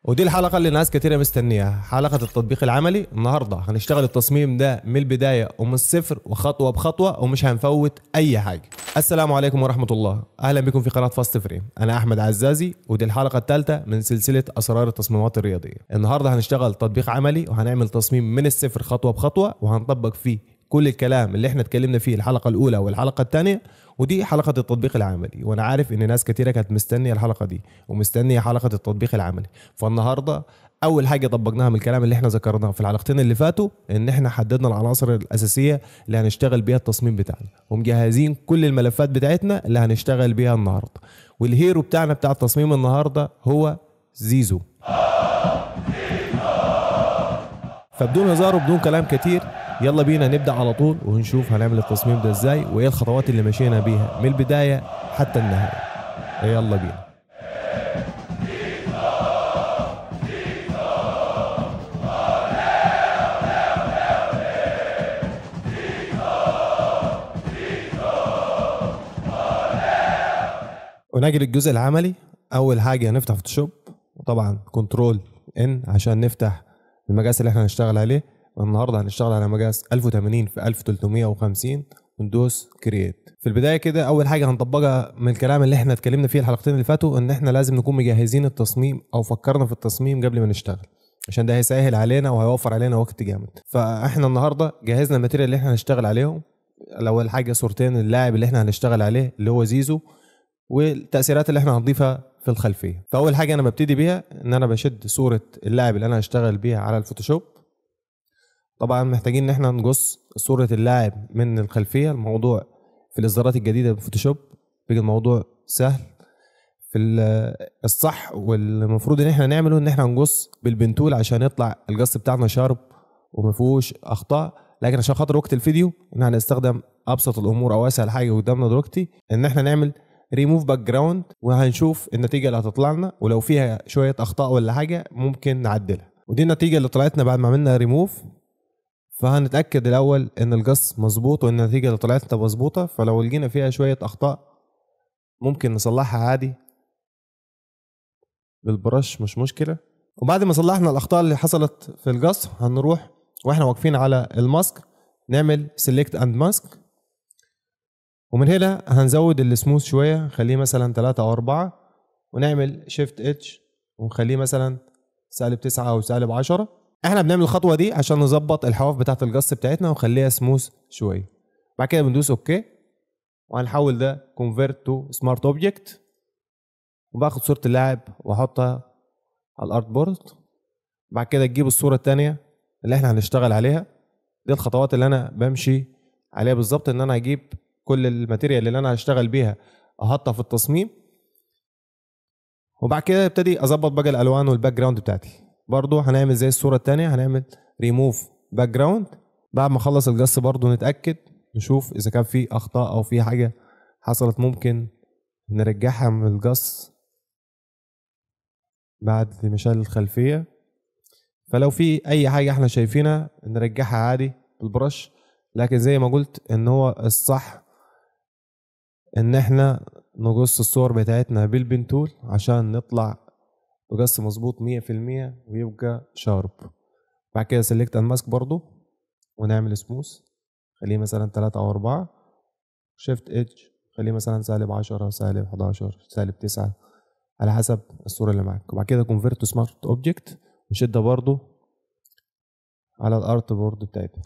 ودي الحلقة اللي ناس كتيرة مستنيها، حلقة التطبيق العملي. النهاردة هنشتغل التصميم ده من البداية ومن الصفر وخطوة بخطوة ومش هنفوت أي حاجة. السلام عليكم ورحمة الله، أهلا بكم في قناة فاست فريم. أنا أحمد عزازي ودي الحلقة الثالثة من سلسلة أسرار التصميمات الرياضية. النهاردة هنشتغل تطبيق عملي وهنعمل تصميم من الصفر خطوة بخطوة، وهنطبق فيه كل الكلام اللي احنا اتكلمنا فيه الحلقة الأولى والحلقة الثانية، ودي حلقة التطبيق العملي. وانا عارف ان ناس كتيرة كانت مستنية الحلقة دي ومستنية حلقة التطبيق العملي. فالنهاردة اول حاجة طبقناها من الكلام اللي احنا ذكرناه في الحلقتين اللي فاتوا ان احنا حددنا العناصر الاساسية اللي هنشتغل بيها التصميم بتاعنا، ومجهزين كل الملفات بتاعتنا اللي هنشتغل بيها النهاردة. والهيرو بتاعنا بتاع التصميم النهاردة هو زيزو. فبدون هزار وبدون كلام كتير، يلا بينا نبدأ على طول ونشوف هنعمل التصميم ده ازاي وايه الخطوات اللي مشينا بيها من البداية حتى النهاية. يلا بينا. ونجي للجزء العملي. اول حاجة هنفتح فوتوشوب، وطبعا كنترول ان عشان نفتح المقاس اللي احنا هنشتغل عليه. النهارده هنشتغل على مقاس 1080 في 1350 وندوس كرييت. في البدايه كده اول حاجه هنطبقها من الكلام اللي احنا اتكلمنا فيه الحلقتين اللي فاتوا ان احنا لازم نكون مجهزين التصميم او فكرنا في التصميم قبل ما نشتغل، عشان ده هيسهل علينا وهيوفر علينا وقت جامد. فاحنا النهارده جهزنا الماتيريال اللي احنا هنشتغل عليهم. اول حاجه صورتين اللاعب اللي احنا هنشتغل عليه اللي هو زيزو، والتأثيرات اللي احنا هنضيفها في الخلفيه. فاول حاجه انا ببتدي بيها ان انا بشد صوره اللاعب اللي انا هشتغل بيها على الفوتوشوب. طبعا محتاجين ان احنا نقص صورة اللاعب من الخلفية. الموضوع في الاصدارات الجديدة بفوتوشوب بيجي الموضوع سهل. في الصح والمفروض ان احنا نعمله ان احنا نقص بالبنتول عشان يطلع القص بتاعنا شارب وما فيهوش اخطاء. لكن عشان خاطر وقت الفيديو ان احنا نستخدم ابسط الامور او اسهل حاجة قدامنا دلوقتي ان احنا نعمل ريموف باك جراوند، وهنشوف النتيجة اللي هتطلع لنا، ولو فيها شوية اخطاء ولا حاجة ممكن نعدلها. ودي النتيجة اللي طلعتنا بعد ما عملنا ريموف. فهنتأكد الأول إن القص مظبوط وإن النتيجة اللي طلعت مظبوطة. فلو لقينا فيها شوية أخطاء ممكن نصلحها عادي بالبرش، مش مشكلة. وبعد ما صلحنا الأخطاء اللي حصلت في القص هنروح وإحنا واقفين على الماسك نعمل سيلكت أند ماسك، ومن هنا هنزود السموث شوية، نخليه مثلا 3 أو 4، ونعمل شيفت اتش ونخليه مثلا -9 أو -10. احنا بنعمل الخطوه دي عشان نظبط الحواف بتاعه القص بتاعتنا ونخليها سموث شويه. بعد كده بندوس اوكي، وهنحول ده كونفيرت تو سمارت اوبجكت، وباخد صوره اللاعب واحطها على الارت بورد. بعد كده تجيب الصوره الثانيه اللي احنا هنشتغل عليها. دي الخطوات اللي انا بمشي عليها بالظبط، ان انا اجيب كل الماتيريال اللي انا هشتغل بيها احطها في التصميم، وبعد كده ابتدي اظبط بقى الالوان والباك جراوند بتاعتي. برضو هنعمل زي الصورة التانية، هنعمل ريموف باك جراوند. بعد ما اخلص القص برضو نتأكد نشوف اذا كان في اخطاء او في حاجة حصلت ممكن نرجعها من القص بعد مشال الخلفية. فلو في اي حاجة احنا شايفينها نرجعها عادي بالبرش. لكن زي ما قلت ان هو الصح ان احنا نقص الصور بتاعتنا بالبنتول عشان نطلع بقص مظبوط 100% ويبقى شارب. بعد كده سيلكت اند ماسك برضو ونعمل سموث، خليه مثلا 3 أو 4. شيفت اتش خليه مثلا -10 -11 -9 على حسب الصورة اللي معاك. وبعد كده كونفيرت تو سمارت اوبجكت ونشدها برضو على الارت بورد بتاعتنا.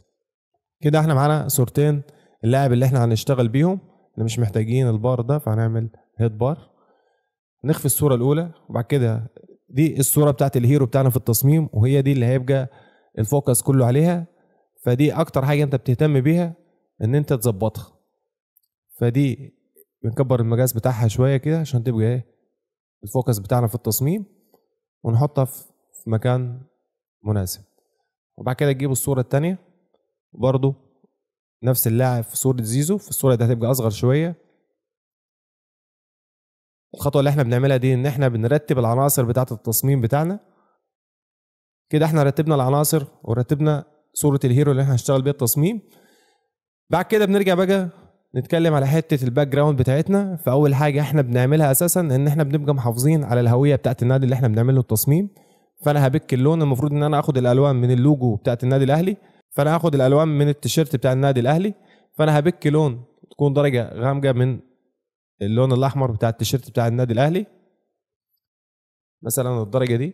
كده احنا معانا صورتين اللاعب اللي احنا هنشتغل بيهم، اللي مش محتاجين البار ده، فهنعمل هيد بار. نخفي الصورة الأولى، وبعد كده دي الصورة بتاعت الهيرو بتاعنا في التصميم، وهي دي اللي هيبقى الفوكس كله عليها. فدي أكتر حاجة أنت بتهتم بيها إن أنت تظبطها. فدي بنكبر المقاس بتاعها شوية كده عشان تبقى إيه الفوكس بتاعنا في التصميم، ونحطها في مكان مناسب. وبعد كده تجيب الصورة التانية برضو نفس اللاعب في صورة زيزو، في الصورة دي هتبقى أصغر شوية. الخطوة اللي احنا بنعملها دي ان احنا بنرتب العناصر بتاعة التصميم بتاعنا. كده احنا رتبنا العناصر ورتبنا صورة الهيرو اللي احنا هنشتغل بيها التصميم. بعد كده بنرجع بقى نتكلم على حتة الباك جراوند بتاعتنا. فأول حاجة احنا بنعملها أساسا ان احنا بنبقى محافظين على الهوية بتاعة النادي اللي احنا بنعمله التصميم. فانا هبك اللون. المفروض ان انا اخد الالوان من اللوجو بتاعت النادي الاهلي، فانا هاخد الالوان من التيشيرت بتاع النادي الاهلي، فانا هبك لون تكون درجه غامقه من اللون الاحمر بتاع التيشيرت بتاع النادي الاهلي، مثلا الدرجه دي،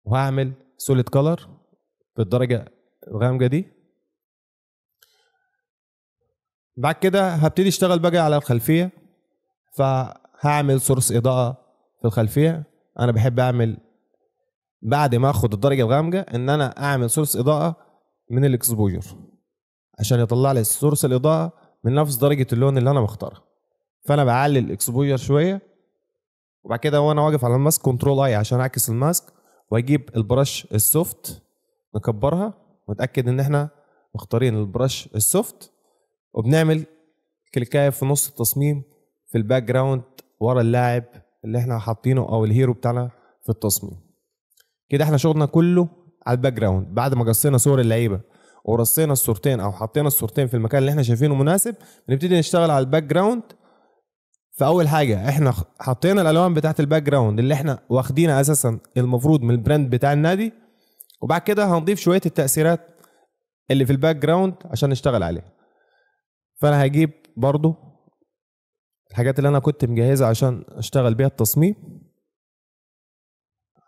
وهعمل سوليد كولر بالدرجه الغامقه دي. بعد كده هبتدي اشتغل بقى على الخلفيه، فهعمل سورس اضاءه في الخلفيه. انا بحب اعمل بعد ما اخد الدرجه الغامقه ان انا اعمل سورس اضاءه من الاكسبوجر عشان يطلع لي سورس الاضاءه من نفس درجه اللون اللي انا مختارها. فانا بعلي الاكسبوجر شويه، وبعد كده وانا واقف على الماسك كنترول اي عشان اعكس الماسك، واجيب البرش السوفت نكبرها ونتاكد ان احنا مختارين البرش السوفت، وبنعمل كليكايه في نص التصميم في الباك جراوند ورا اللاعب اللي احنا حاطينه او الهيرو بتاعنا في التصميم. كده احنا شغلنا كله على الباك جراوند. بعد ما قصينا صور اللعيبه ورصينا الصورتين او حطينا الصورتين في المكان اللي احنا شايفينه مناسب، بنبتدي نشتغل على الباك جراوند. فاول حاجه احنا حطينا الالوان بتاعت الباك جراوند اللي احنا واخدينها اساسا المفروض من البراند بتاع النادي، وبعد كده هنضيف شويه التاثيرات اللي في الباك جراوند عشان نشتغل عليها. فانا هجيب برضو الحاجات اللي انا كنت مجهزها عشان اشتغل بيها التصميم،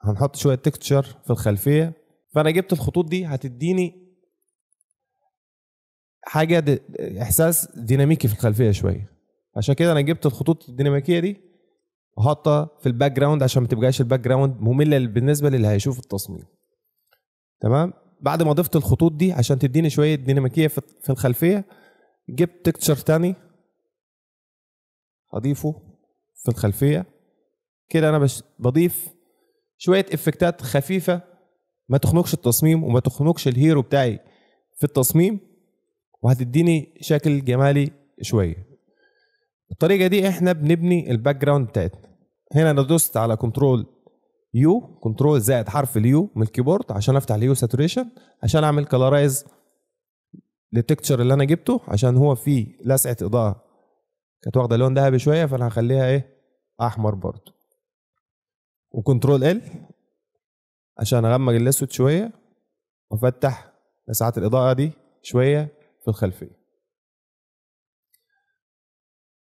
هنحط شويه تكتشر في الخلفيه. فانا جبت الخطوط دي هتديني حاجه احساس ديناميكي في الخلفيه شويه، عشان كده انا جبت الخطوط الديناميكيه دي وحطها في الباك جراوند عشان ما تبقاش الباك جراوند ممله بالنسبه للي هيشوف التصميم. تمام. بعد ما ضفت الخطوط دي عشان تديني شويه ديناميكيه في الخلفيه، جبت تكتشر تاني اضيفه في الخلفيه. كده انا بضيف شويه افكتات خفيفه ما تخنقش التصميم وما تخنقش الهيرو بتاعي في التصميم، وهتديني شكل جمالي شويه. الطريقه دي احنا بنبني الباك جراوند بتاعتنا. هنا انا دوست على كنترول يو، كنترول زائد حرف اليو من الكيبورد عشان افتح اليو ساتوريشن عشان اعمل كلارايز للتكتشر اللي انا جبته، عشان هو فيه لسعه اضاءه كانت واخده لون ذهبي شويه، فانا هخليها ايه احمر برضو. وكنترول ال عشان اغمق الاسود شويه وافتح لسعات الاضاءه دي شويه في الخلفيه.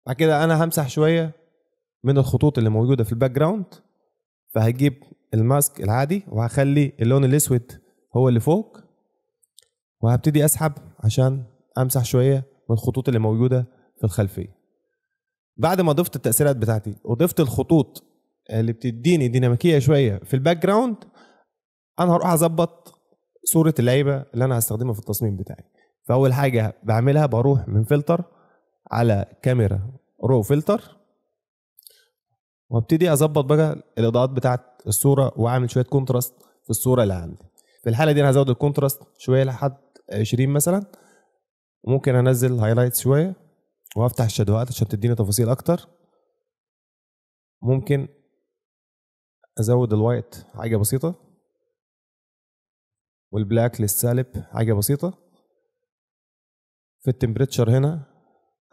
بعد كده انا همسح شويه من الخطوط اللي موجوده في الباك جراوند، فهجيب الماسك العادي وهخلي اللون الاسود هو اللي فوق، وهبتدي اسحب عشان امسح شويه من الخطوط اللي موجوده في الخلفيه. بعد ما ضفت التاثيرات بتاعتي وضفت الخطوط اللي بتديني ديناميكيه شويه في الباك جراوند، انا هروح اظبط صوره اللعيبه اللي انا هستخدمها في التصميم بتاعي. فاول حاجه بعملها بروح من فلتر على كاميرا رو فلتر، وابتدي اظبط بقى الاضاءات بتاعت الصوره واعمل شويه كونتراست في الصوره اللي عندي. في الحاله دي انا هزود الكونتراست شويه لحد 20 مثلا، وممكن انزل هايلايت شويه وافتح الشادوهات عشان تديني تفاصيل اكتر. ممكن ازود الوايت حاجه بسيطه والبلاك للسالب حاجه بسيطه. في التمبريتشر هنا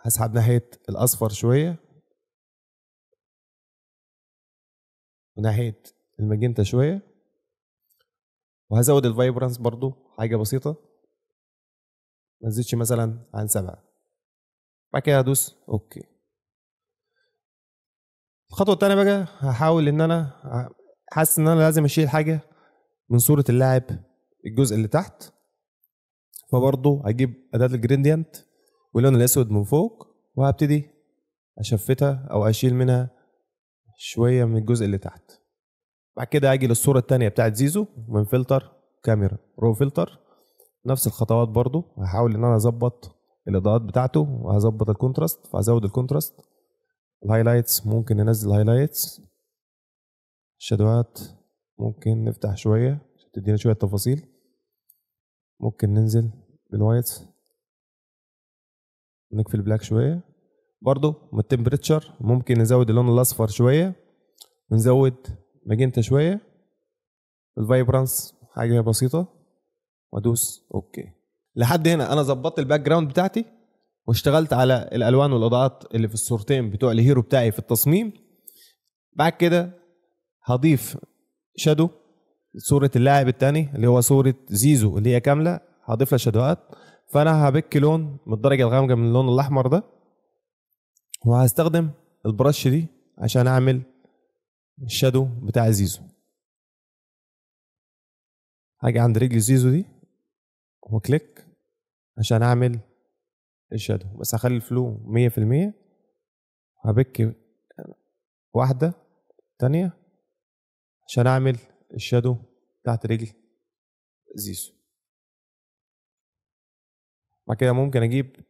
هسحب ناحيه الاصفر شويه وناحيه الماجنتا شويه، وهزود الفايبرانس برضو حاجه بسيطه ما تزيدش مثلا عن 7. بعد كده هدوس اوكي. الخطوه الثانيه بقى هحاول ان انا حاسس ان انا لازم اشيل حاجه من صوره اللاعب الجزء اللي تحت، فبرضو هجيب اداه الجريدينت واللون الاسود من فوق وهبتدي اشفتها او اشيل منها شويه من الجزء اللي تحت. بعد كده اجي للصوره الثانيه بتاعت زيزو من فلتر كاميرا رو فلتر، نفس الخطوات برضو هحاول ان انا اظبط الاضاءات بتاعته وهظبط الكونتراست، فهزود الكونتراست. الهايلايتس ممكن ننزل هايلايتس، الشادوات ممكن نفتح شويه عشان تدينا شويه تفاصيل، ممكن ننزل بالوايتس نقفل البلاك شويه. برضو من التمبريتشر ممكن نزود اللون الاصفر شويه ونزود ماجنتا شويه. الفايبرانس حاجه بسيطه وادوس اوكي. لحد هنا انا ظبطت الباك جراوند بتاعتي واشتغلت على الالوان والاضاءات اللي في الصورتين بتوع الهيرو بتاعي في التصميم. بعد كده هضيف شادو صورة اللاعب التاني اللي هو صورة زيزو اللي هي كاملة، هضيف لها شادوهات. فانا هبك لون من الدرجة الغامقة من اللون الاحمر ده، وهستخدم البرش دي عشان اعمل الشادو بتاع زيزو. هاجي عند رجل زيزو دي وكليك عشان اعمل الشادو، بس هخلي الفلو 100%. هبك واحدة تانية عشان اعمل الشادو تحت رجل زيزو. بعد كده ممكن اجيب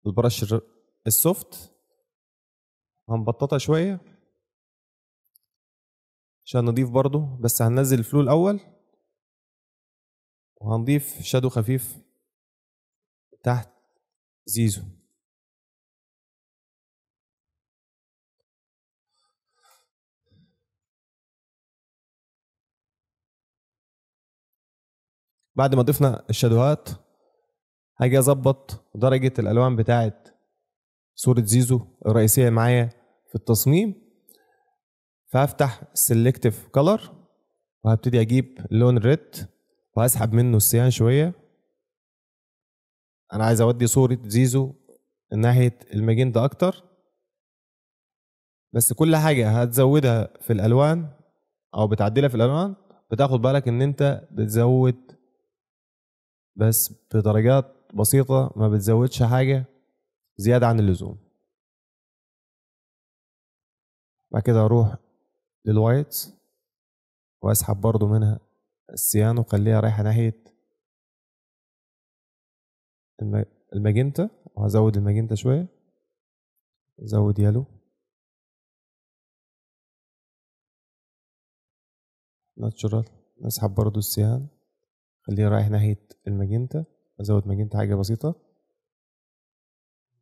البرش السوفت، هنبططها شوية عشان نضيف برضو، بس هننزل الفلو الاول وهنضيف شادو خفيف تحت زيزو. بعد ما ضفنا الشادوهات هاجي اظبط درجة الالوان بتاعت صورة زيزو الرئيسية معايا في التصميم. فهفتح سيلكتيف كولر وهبتدي اجيب لون ريد وهسحب منه السيان شوية. انا عايز اودي صورة زيزو ناحية الماجنتا اكتر، بس كل حاجة هتزودها في الالوان او بتعدلها في الالوان بتاخد بالك ان انت بتزود بس بدرجات بسيطة، ما بتزودش حاجة زيادة عن اللزوم. بعد كده اروح للوايت واسحب برضو منها السيان وخليها رايحة ناحية الماجنتا، وهزود الماجنتا شوية، زود يالو ناتشورال، اسحب برضو السيان خليه رايح ناحية الماجنتا، ازود ماجنتا حاجة بسيطة،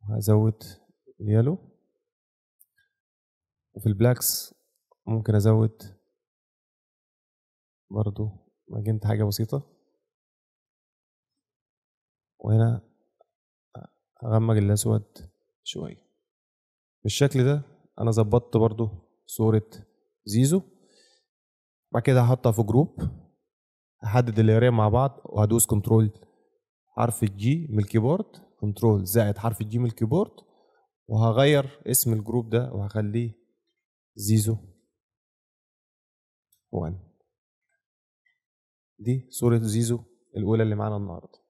وهزود اليالو. وفي البلاكس ممكن ازود برضو ماجنتا حاجة بسيطة، وهنا هغمق الاسود شوية. بالشكل ده انا ظبطت برضو صورة زيزو. بعد كده هحطها في جروب، هحدد اللايرين مع بعض وهدوس كنترول حرف الجي من الكيبورد، كنترول زائد حرف الجي من الكيبورد، وهغير اسم الجروب ده وهخليه زيزو 1. دي صورة زيزو الأولى اللي معانا النهاردة.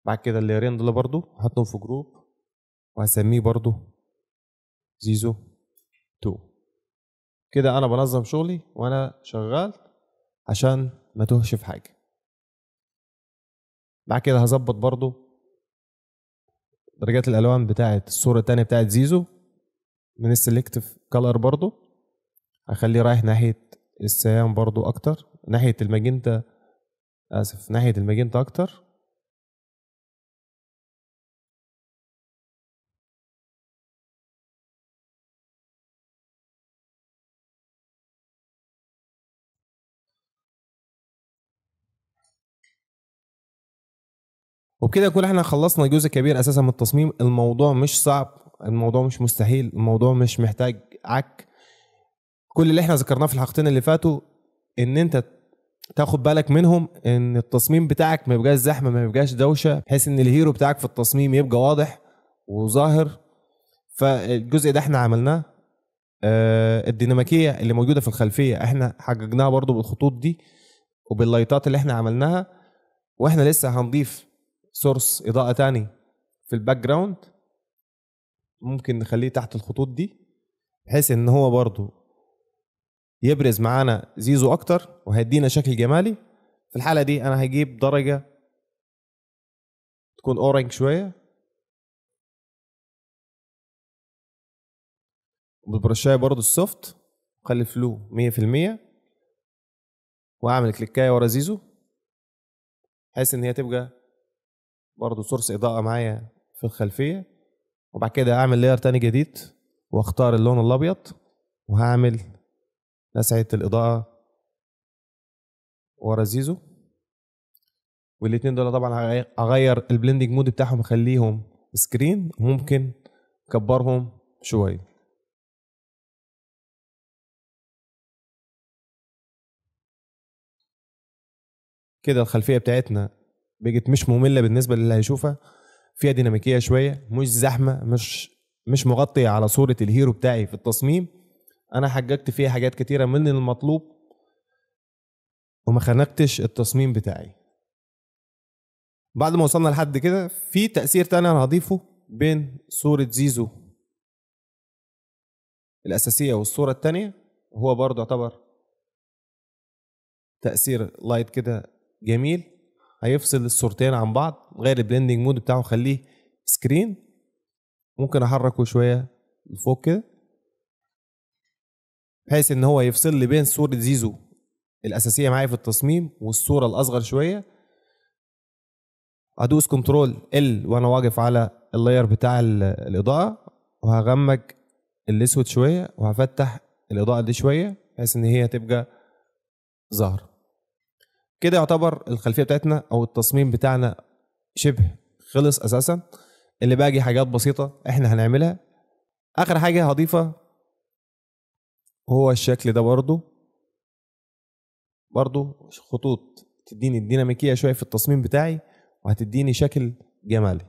بعد كده اللايرين دول برضو هحطهم في جروب وهسميه برضو زيزو 2. كده أنا بنظم شغلي وأنا شغال عشان ما توهش في حاجة. بعد كده هظبط برضو درجات الألوان بتاعت الصورة التانية بتاعت زيزو من السلكتيف كولر برضو، هخليه رايح ناحية السيان برضو أكتر، ناحية الماجنتا، آسف ناحية الماجنتا أكتر. وبكده نكون احنا خلصنا جزء كبير اساسا من التصميم. الموضوع مش صعب، الموضوع مش مستحيل، الموضوع مش محتاج عك. كل اللي احنا ذكرناه في الحلقتين اللي فاتوا ان انت تاخد بالك منهم، ان التصميم بتاعك ما يبقاش زحمه، ما يبقاش دوشه، بحيث ان الهيرو بتاعك في التصميم يبقى واضح وظاهر. فالجزء ده احنا عملناه. الديناميكيه اللي موجوده في الخلفيه احنا حققناها برضو بالخطوط دي وباللايتات اللي احنا عملناها. واحنا لسه هنضيف سورس اضاءه تاني في الباك جراوند، ممكن نخليه تحت الخطوط دي بحيث ان هو برضو يبرز معانا زيزو اكتر وهيدينا شكل جمالي. في الحالة دي انا هجيب درجة تكون اورنج شوية بالبرشاية برضو السوفت، خلي الفلو 100%، واعمل كليكاية ورا زيزو بحيث ان هي تبقى برضو سورس اضاءة معايا في الخلفية. وبعد كده اعمل لاير تاني جديد واختار اللون الابيض وهعمل لسعة الاضاءة ورا زيزو. والاتنين دول طبعا هغير البلندنج مود بتاعهم اخليهم سكرين، وممكن اكبرهم شويه. كده الخلفيه بتاعتنا بقت مش ممله بالنسبه للي هيشوفها، فيها ديناميكيه شويه، مش زحمه، مش مغطيه على صوره الهيرو بتاعي في التصميم. انا حققت فيها حاجات كتيره من المطلوب وما خنقتش التصميم بتاعي. بعد ما وصلنا لحد كده، في تأثير تاني انا هضيفه بين صورة زيزو الأساسية والصورة التانية، هو برضه يعتبر تأثير لايت كده جميل، هيفصل الصورتين عن بعض. غير البلندنج مود بتاعه، خليه سكرين، ممكن احركه شوية لفوق كده بحيث ان هو يفصل لي بين صورة زيزو الأساسية معايا في التصميم والصورة الأصغر شوية. هدوس كنترول ال وانا واقف على اللاير بتاع الإضاءة، وهغمج الأسود شوية وهفتح الإضاءة دي شوية بحيث ان هي تبقى ظاهرة كده. يعتبر الخلفية بتاعتنا او التصميم بتاعنا شبه خلص اساسا. اللي باقي حاجات بسيطة احنا هنعملها. اخر حاجة هضيفها هو الشكل ده، برضو خطوط تديني الديناميكية شوية في التصميم بتاعي وهتديني شكل جمالي.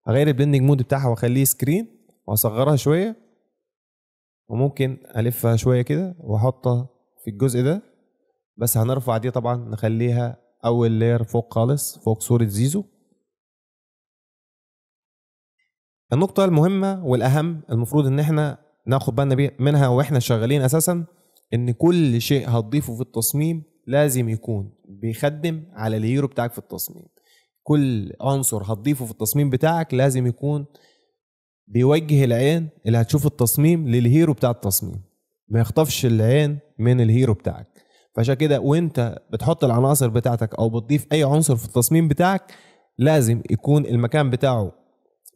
هغير البلندنج مود بتاعها واخليه سكرين واصغرها شوية، وممكن الفها شوية كده واحطها في الجزء ده. بس هنرفع دي طبعا، نخليها اول لير فوق خالص، فوق صورة زيزو. النقطة المهمة والأهم المفروض إن إحنا ناخد بالنا منها وإحنا شغالين أساسا، إن كل شيء هتضيفه في التصميم لازم يكون بيخدم على الهيرو بتاعك في التصميم. كل عنصر هتضيفه في التصميم بتاعك لازم يكون بيوجه العين اللي هتشوف التصميم للهيرو بتاع التصميم، ما يخطفش العين من الهيرو بتاعك. فعشان كده وانت بتحط العناصر بتاعتك او بتضيف اي عنصر في التصميم بتاعك لازم يكون المكان بتاعه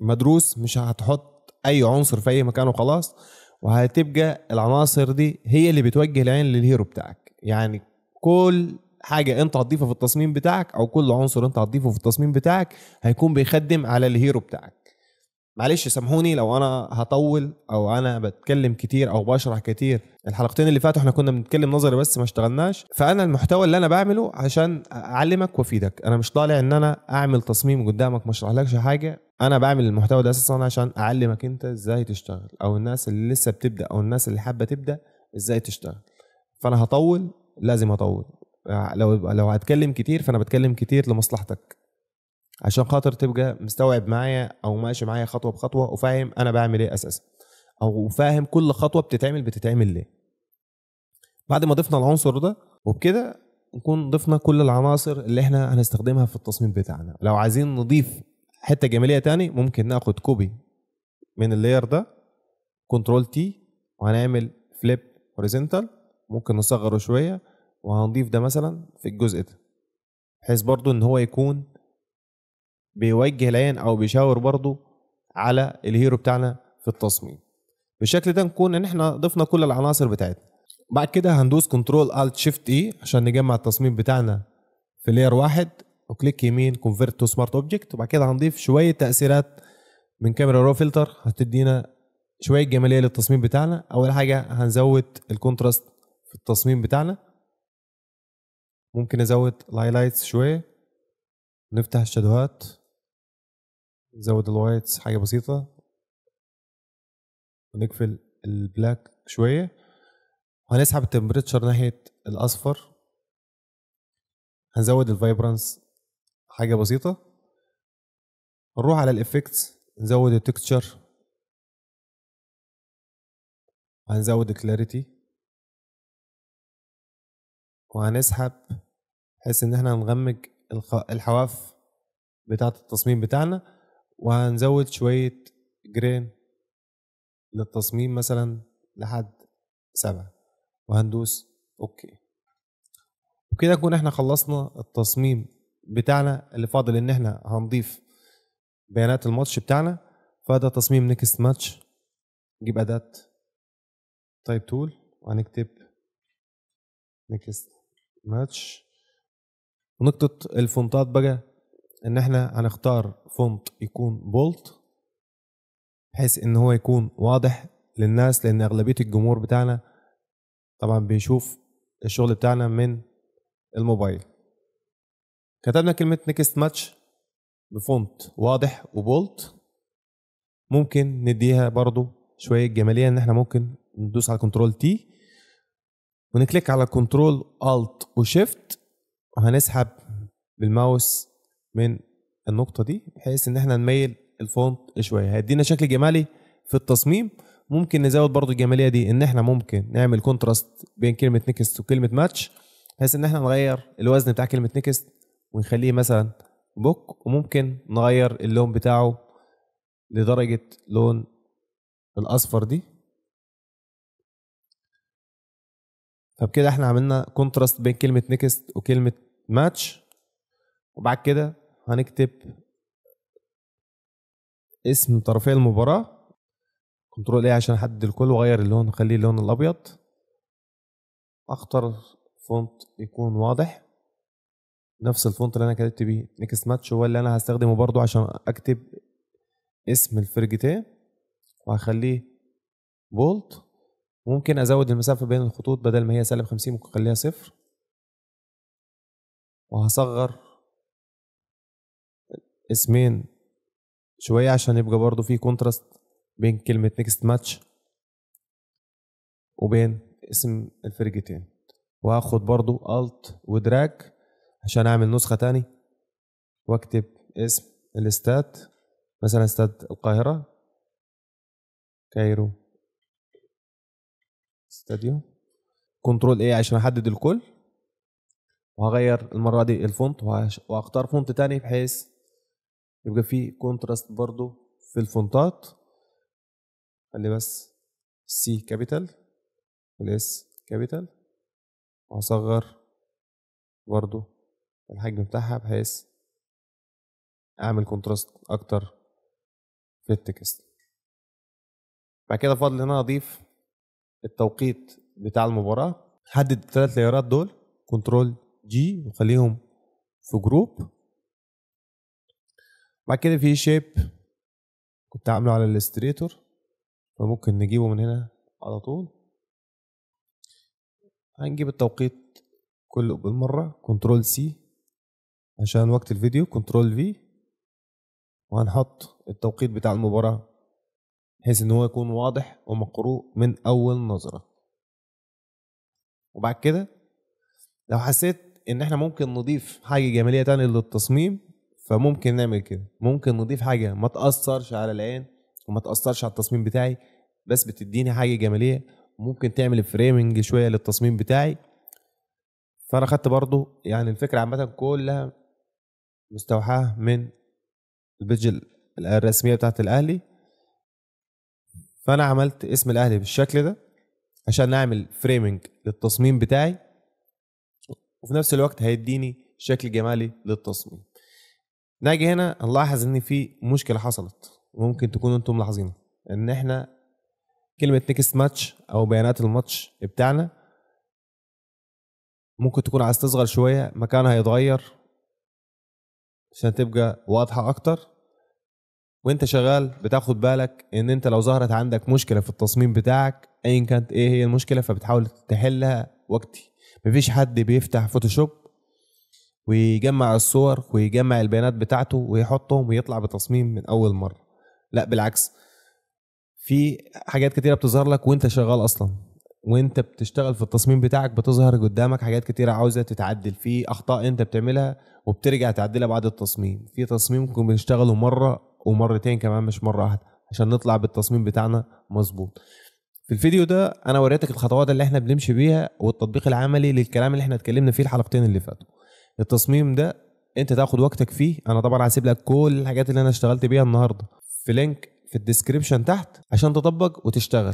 مدروس. مش هتحط اي عنصر في اي مكان وخلاص، وهتبقى العناصر دي هي اللي بتوجه العين للهيرو بتاعك. يعني كل حاجة انت هتضيفها في التصميم بتاعك او كل عنصر انت هتضيفه في التصميم بتاعك هيكون بيخدم على الهيرو بتاعك. معلش سامحوني لو انا هطول او انا بتكلم كتير او بشرح كتير. الحلقتين اللي فاتوا احنا كنا بنتكلم نظري بس ما اشتغلناش. فانا المحتوى اللي انا بعمله عشان اعلمك وافيدك، انا مش طالع ان انا اعمل تصميم قدامك ما اشرحلكش حاجه. انا بعمل المحتوى ده اساسا عشان اعلمك انت ازاي تشتغل، او الناس اللي لسه بتبدا او الناس اللي حابه تبدا ازاي تشتغل. فانا هطول، لازم اطول. لو هتكلم كتير فانا بتكلم كتير لمصلحتك، عشان خاطر تبقى مستوعب معايا او ماشي معايا خطوه بخطوه وفاهم انا بعمل ايه اساسا، او فاهم كل خطوه بتتعمل ليه. بعد ما ضفنا العنصر ده وبكده نكون ضفنا كل العناصر اللي احنا هنستخدمها في التصميم بتاعنا. لو عايزين نضيف حته جماليه تاني ممكن ناخد كوبي من اللاير ده، كنترول تي، وهنعمل فليب هوريزونتال، ممكن نصغره شويه وهنضيف ده مثلا في الجزء ده بحيث برضو ان هو يكون بيوجه العين او بيشاور برضو على الهيرو بتاعنا في التصميم. بالشكل ده نكون ان احنا ضفنا كل العناصر بتاعتنا. بعد كده هندوس كنترول الت شيفت اي عشان نجمع التصميم بتاعنا في لاير واحد، وكليك يمين كونفيرت تو سمارت اوبجكت. وبعد كده هنضيف شويه تاثيرات من كاميرا رو فلتر هتدينا شويه جماليه للتصميم بتاعنا. اول حاجه هنزود الكونتراست في التصميم بتاعنا، ممكن نزود الهايلايتس شويه، نفتح الشادوهات، نزود الوايتس حاجه بسيطه، ونقفل البلاك شويه، وهنسحب التمبريتشر ناحيه الاصفر. هنزود الفايبرانس حاجه بسيطه، نروح على الافكتس نزود التكستشر، وهنزود الكلاريتي، وهنسحب بحيث ان احنا نغمج الحواف بتاعه التصميم بتاعنا، وهنزود شويه جرين للتصميم مثلا لحد 7، وهندوس اوكي. وكده نكون احنا خلصنا التصميم بتاعنا. اللي فاضل ان احنا هنضيف بيانات الماتش بتاعنا. فده تصميم نيكست ماتش. نجيب اداة تايب تول وهنكتب نيكست ماتش، ونقطة الفونتات بقى ان احنا هنختار فونت يكون بولت بحيث ان هو يكون واضح للناس، لان اغلبية الجمهور بتاعنا طبعا بيشوف الشغل بتاعنا من الموبايل. كتبنا كلمة نيكست ماتش بفونت واضح وبولت. ممكن نديها برضو شوية جمالية ان احنا ممكن ندوس على كنترول تي ونكليك على كنترول الت وشيفت وهنسحب بالماوس من النقطة دي بحيث ان احنا نميل الفونت شوية، هيدينا شكل جمالي في التصميم. ممكن نزود برضو الجمالية دي ان احنا ممكن نعمل كونتراست بين كلمة نيكست وكلمة ماتش بحيث ان احنا نغير الوزن بتاع كلمة نيكست ونخليه مثلا بوك، وممكن نغير اللون بتاعه لدرجة لون الأصفر دي. فبكده احنا عملنا كونتراست بين كلمة نيكست وكلمة ماتش. وبعد كده هنكتب اسم طرفي المباراة، كنترول ايه عشان احدد الكل واغير اللون اخليه اللون الابيض. اختار فونت يكون واضح نفس الفونت اللي انا كتبت بيه نيكست ماتش هو اللي انا هستخدمه برضو عشان اكتب اسم الفرقتين، وهخليه بولت. ممكن ازود المسافة بين الخطوط بدل ما هي -50 ممكن اخليها 0، وهصغر اسمين شوية عشان يبقى برضو في كونتراست بين كلمة نيكست ماتش وبين اسم الفرقتين. وهاخد برضو الت ودراج عشان اعمل نسخة تاني واكتب اسم الاستاد مثلا استاد القاهرة كايرو استاديو. كنترول ايه عشان احدد الكل، وهغير المرة دي الفونت وهختار فونت تاني بحيث يبقى فيه كونتراست برضو في الفونتات. خلي بس سي كابيتال والاس كابيتال، وهصغر برضو الحجم بتاعها بحيث اعمل كونتراست اكتر في التكست. بعد كده فاضل ان انا اضيف التوقيت بتاع المباراة. حدد الثلاث لايرات دول كنترول جي وخليهم في جروب. بعد كده في شيب كنت عامله على الاستريتور فممكن نجيبه من هنا على طول. هنجيب التوقيت كله بالمرة كنترول سي عشان وقت الفيديو، كنترول في، وهنحط التوقيت بتاع المباراة بحيث ان هو يكون واضح ومقروء من اول نظرة. وبعد كده لو حسيت ان احنا ممكن نضيف حاجة جمالية تانية للتصميم فممكن نعمل كده. ممكن نضيف حاجة ما تأثرش على العين وما تأثرش على التصميم بتاعي بس بتديني حاجة جمالية. ممكن تعمل فريمنج شوية للتصميم بتاعي. فانا خدت برضو يعني الفكرة عامة كلها مستوحاة من البيج الرسمية بتاعت الاهلي. فانا عملت اسم الاهلي بالشكل ده عشان نعمل فريمنج للتصميم بتاعي وفي نفس الوقت هيديني شكل جمالي للتصميم. ناجي هنا نلاحظ ان في مشكلة حصلت وممكن تكونوا انتم ملاحظينها، ان احنا كلمة نيكست ماتش او بيانات الماتش بتاعنا ممكن تكون عايز تصغر شوية، مكانها هيتغير عشان تبقى واضحة اكتر. وانت شغال بتاخد بالك ان انت لو ظهرت عندك مشكلة في التصميم بتاعك ايا كانت ايه هي المشكلة فبتحاول تحلها وقتي. مفيش حد بيفتح فوتوشوب ويجمع الصور ويجمع البيانات بتاعته ويحطهم ويطلع بتصميم من اول مرة. لا بالعكس، في حاجات كتيرة بتظهر لك وانت شغال اصلا، وانت بتشتغل في التصميم بتاعك بتظهر قدامك حاجات كتيرة عاوزة تتعدل، في اخطاء انت بتعملها وبترجع تعدلها بعد التصميم. في تصميم ممكن بنشتغله مرة ومرتين كمان مش مرة واحدة عشان نطلع بالتصميم بتاعنا مظبوط. في الفيديو ده انا وريتك الخطوات اللي احنا بنمشي بيها والتطبيق العملي للكلام اللي احنا اتكلمنا فيه الحلقتين اللي فاتوا. التصميم ده انت تاخد وقتك فيه. انا طبعا هسيب لك كل الحاجات اللي انا اشتغلت بيها النهارده في لينك في الديسكريبشن تحت عشان تطبق وتشتغل.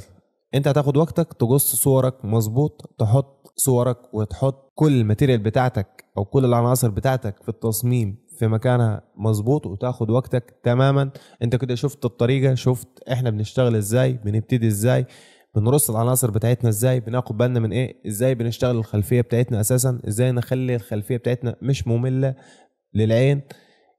انت هتاخد وقتك تقص صورك مظبوط، تحط صورك وتحط كل الماتيريال بتاعتك او كل العناصر بتاعتك في التصميم في مكانها مظبوط، وتاخد وقتك تماما. انت كده شفت الطريقة، شفت احنا بنشتغل ازاي، بنبتدي ازاي، بنرص العناصر بتاعتنا ازاي، بناخد بالنا من ايه، ازاي بنشتغل الخلفية بتاعتنا اساسا، ازاي نخلي الخلفية بتاعتنا مش مملة للعين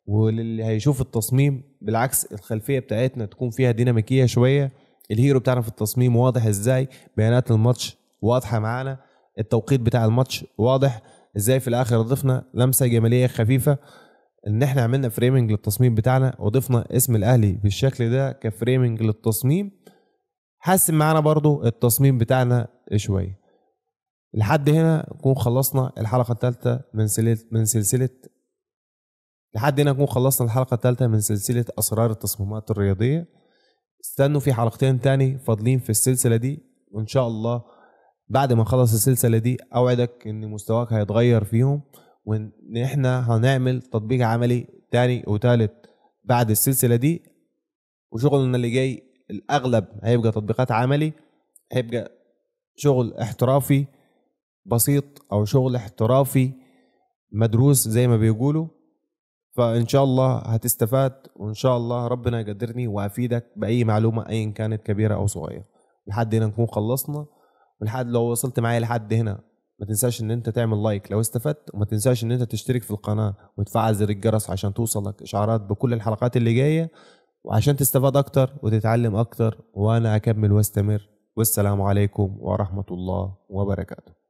وللي هيشوف التصميم. بالعكس الخلفية بتاعتنا تكون فيها ديناميكية شوية. الهيرو بتاعنا في التصميم واضح ازاي، بيانات الماتش واضحة معانا، التوقيت بتاع الماتش واضح، ازاي في الاخر ضفنا لمسه جماليه خفيفه، ان احنا عملنا فريمنج للتصميم بتاعنا وضفنا اسم الاهلي بالشكل ده كفريمنج للتصميم، حسن معانا برضو التصميم بتاعنا شويه. لحد هنا نكون خلصنا الحلقه الثالثه من سلسله لحد هنا نكون خلصنا الحلقه الثالثه من سلسله اسرار التصميمات الرياضيه. استنوا في حلقتين تاني فاضلين في السلسله دي، وان شاء الله بعد ما نخلص السلسله دي اوعدك ان مستواك هيتغير فيهم، وان احنا هنعمل تطبيق عملي تاني وتالت بعد السلسله دي. وشغلنا اللي جاي الاغلب هيبقى تطبيقات عملي، هيبقى شغل احترافي بسيط او شغل احترافي مدروس زي ما بيقولوا. فان شاء الله هتستفاد، وان شاء الله ربنا يقدرني وافيدك باي معلومه ايا كانت كبيره او صغيره. لحد هنا نكون خلصنا. ولحد لو وصلت معايا لحد هنا ما تنساش ان انت تعمل لايك لو استفدت، وما تنساش ان انت تشترك في القناه وتفعل زر الجرس عشان توصلك اشعارات بكل الحلقات اللي جايه، وعشان تستفاد اكتر وتتعلم اكتر وانا اكمل واستمر. والسلام عليكم ورحمه الله وبركاته.